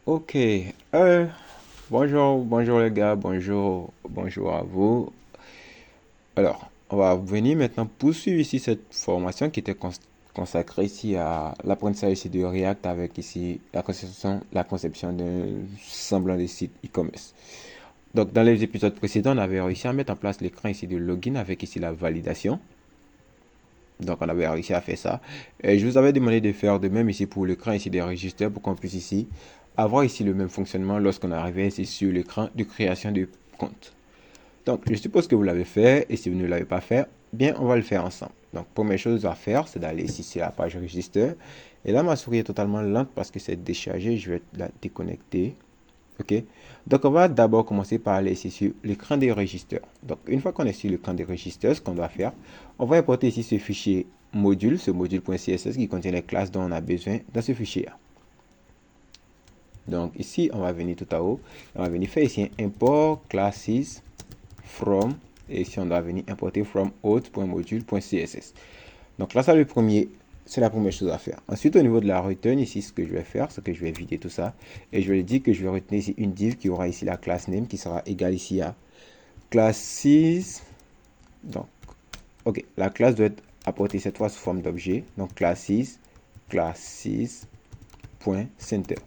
Ok. Bonjour les gars, bonjour à vous. Alors, on va venir maintenant poursuivre ici cette formation qui était consacrée ici à l'apprentissage ici de React avec ici la conception d'un semblant de site e-commerce. Donc, dans les épisodes précédents, on avait réussi à mettre en place l'écran ici de login avec ici la validation. Donc, on avait réussi à faire ça. Et je vous avais demandé de faire de même ici pour l'écran ici des registres pour qu'on puisse ici avoir ici le même fonctionnement lorsqu'on arrivait ici sur l'écran de création de compte. Donc, je suppose que vous l'avez fait et si vous ne l'avez pas fait, bien, on va le faire ensemble. Donc, première chose à faire, c'est d'aller ici sur la page register. Et là, ma souris est totalement lente parce que c'est déchargé. Je vais la déconnecter. OK. Donc, on va d'abord commencer par aller ici sur l'écran des registres. Donc, une fois qu'on est sur l'écran des registres, ce qu'on doit faire, on va importer ici ce fichier module, ce module.css qui contient les classes dont on a besoin dans ce fichier. Donc, ici, on va venir tout à haut. On va venir faire ici un import classes from. Et ici, on doit venir importer from auth.module.css. Donc là, c'est la première chose à faire. Ensuite, au niveau de la return, ici, ce que je vais faire, c'est que je vais vider tout ça. Et je vais dire que je vais retenir ici une div qui aura ici la class name qui sera égale ici à classes. Donc, ok, la classe doit être apportée cette fois sous forme d'objet. Donc, classes.center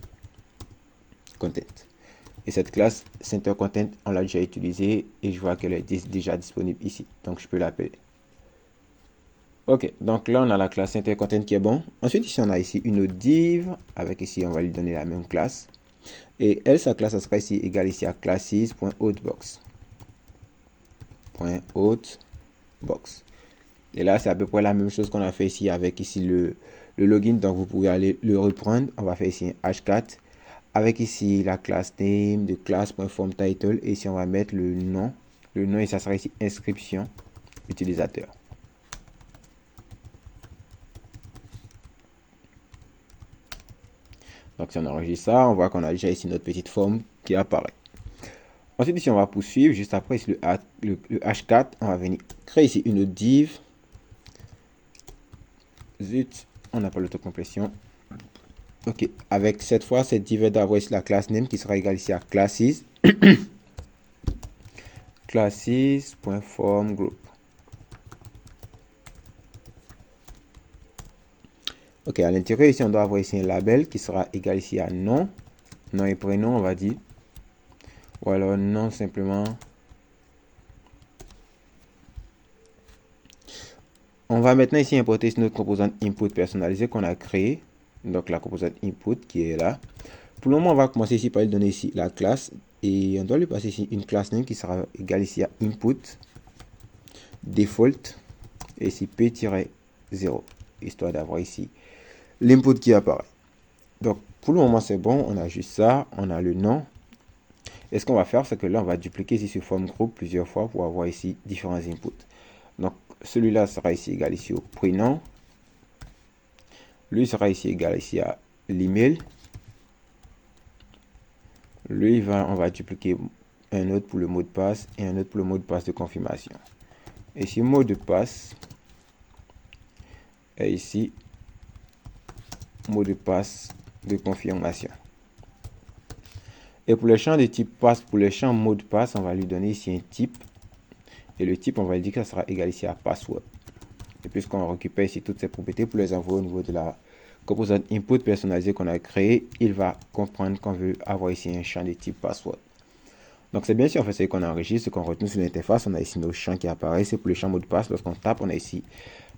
content. Et cette classe center content, on l'a déjà utilisée et je vois qu'elle est déjà disponible ici. Donc, je peux l'appeler. Ok, donc là, on a la classe center-content qui est bon. Ensuite, ici, on a ici une autre div. Avec ici, on va lui donner la même classe. Et elle, sa classe, ça sera ici égale ici à classes.outbox. .outbox. Et là, c'est à peu près la même chose qu'on a fait ici avec ici le login. Donc, vous pouvez aller le reprendre. On va faire ici un h4 avec ici la classe name de class.formTitle. Et ici, on va mettre le nom. Le nom, et ça sera ici inscription utilisateur. Donc, si on enregistre ça, on voit qu'on a déjà ici notre petite forme qui apparaît. Ensuite, ici, on va poursuivre. Juste après, ici, le H4, on va venir créer ici une div. Zut, on n'a pas l'autocomplétion. Ok, avec cette fois, cette div va d'avoir ici la classe name qui sera égale ici à classes. classes.formGroup. Ok, à l'intérieur, ici, on doit avoir ici un label qui sera égal ici à nom. Nom et prénom, on va dire. Ou alors nom simplement. On va maintenant ici importer notre composante input personnalisée qu'on a créée. Donc la composante input qui est là. Pour le moment, on va commencer ici par lui donner ici la classe. Et on doit lui passer ici une classe name qui sera égale ici à input default. Et ici p-0. Histoire d'avoir ici l'input qui apparaît. Donc pour le moment, c'est bon. On a juste ça. On a le nom. Et ce qu'on va faire, c'est que là, on va dupliquer ici ce form group plusieurs fois pour avoir ici différents inputs. Donc celui-là sera ici égal ici au prénom. Lui sera ici égal ici à l'email. Lui, on va dupliquer un autre pour le mot de passe et un autre pour le mot de passe de confirmation. Et ici, mot de passe. Et ici, mot de passe de confirmation. Et pour le champ de type passe, pour le champ mot de passe, on va lui donner ici un type. Et le type, on va lui dire que ça sera égal ici à password. Et puisqu'on récupère ici toutes ces propriétés pour les envoyer au niveau de la composante input personnalisée qu'on a créé, il va comprendre qu'on veut avoir ici un champ de type password. Donc c'est bien si on fait ce qu'on enregistre, ce qu'on retient sur l'interface, on a ici nos champs qui apparaissent. C'est pour le champ mot de passe, lorsqu'on tape, on a ici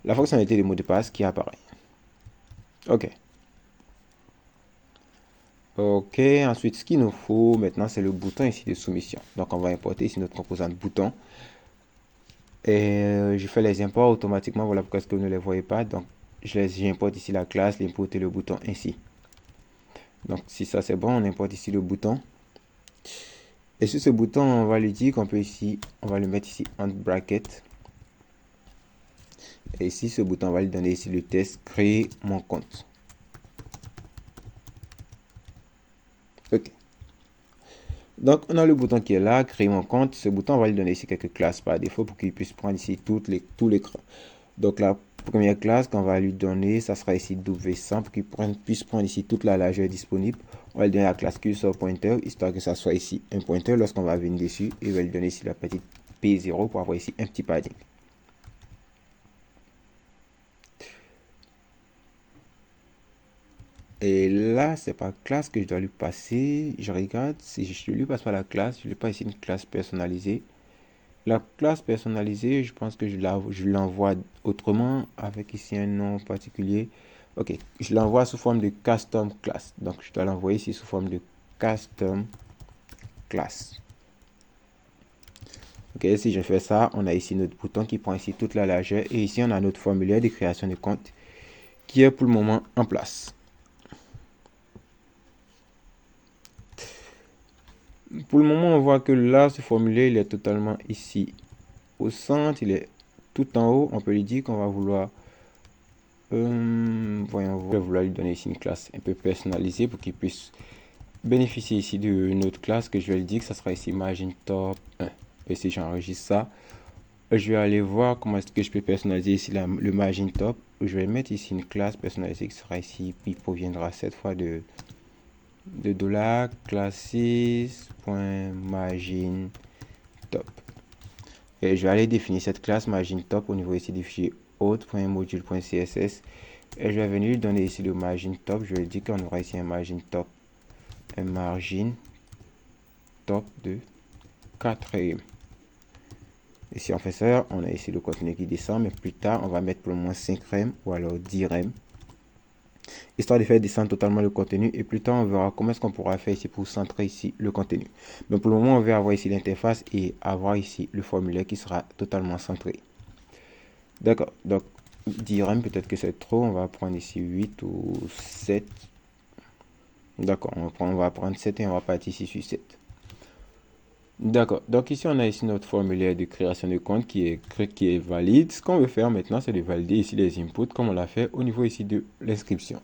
la fonctionnalité de mot de passe qui apparaît. Ok. Ok, ensuite ce qu'il nous faut maintenant c'est le bouton ici de soumission. Donc on va importer ici notre composante bouton. Et je fais les imports automatiquement, voilà pourquoi est-ce que vous ne les voyez pas. Donc j'importe ici la classe, l'input et le bouton ainsi. Donc si ça c'est bon, on importe ici le bouton. Et sur ce bouton, on va lui dire qu'on peut ici, on va le mettre ici entre bracket. Et ici, ce bouton, on va lui donner ici le test créer mon compte. Ok. Donc, on a le bouton qui est là, créer mon compte. Ce bouton, on va lui donner ici quelques classes par défaut pour qu'il puisse prendre ici tout l'écran. Donc, la Première classe qu'on va lui donner, ça sera ici W100 pour qu'il puisse prendre ici toute la largeur disponible. On va lui donner la classe cursor pointer, histoire que ça soit ici un pointeur lorsqu'on va venir dessus. Et on va lui donner ici la petite P0 pour avoir ici un petit padding. Et là, c'est pas classe que je dois lui passer. Je regarde, si je lui passe pas la classe, je lui passe ici une classe personnalisée. La classe personnalisée, je pense que je l'envoie autrement avec ici un nom particulier. Ok, je l'envoie sous forme de custom class. Donc, je dois l'envoyer ici sous forme de custom class. Ok, si je fais ça, on a ici notre bouton qui prend ici toute la largeur. Et ici, on a notre formulaire de création de compte qui est pour le moment en place. Pour le moment, on voit que là, ce formulaire, il est totalement ici au centre. Il est tout en haut. On peut lui dire qu'on va vouloir... voyons, on va vouloir lui donner ici une classe un peu personnalisée pour qu'il puisse bénéficier ici d'une autre classe que je vais lui dire que ça sera ici margin top 1. Et si j'enregistre ça, je vais aller voir comment est-ce que je peux personnaliser ici le margin top. Je vais mettre ici une classe personnalisée qui sera ici, qui proviendra cette fois de $classes.margin top. Et je vais aller définir cette classe margin top au niveau ici du fichier autre.module.css. Et je vais venir lui donner ici le margin top. Je vais dire qu'on aura ici un margin top de 4e. Et si on fait ça, on a ici le contenu qui descend, mais plus tard, on va mettre pour le moins 5 rem ou alors 10 rem, histoire de faire descendre totalement le contenu. Et plus tard, on verra comment est-ce qu'on pourra faire ici pour centrer ici le contenu. Mais pour le moment, on va avoir ici l'interface et avoir ici le formulaire qui sera totalement centré. D'accord, donc 10 rem, peut-être que c'est trop, on va prendre ici 8 ou 7. D'accord, on va prendre 7 et on va partir ici sur 7. D'accord, donc ici on a ici notre formulaire de création de compte qui est valide. Ce qu'on veut faire maintenant, c'est de valider ici les inputs comme on l'a fait au niveau ici de l'inscription.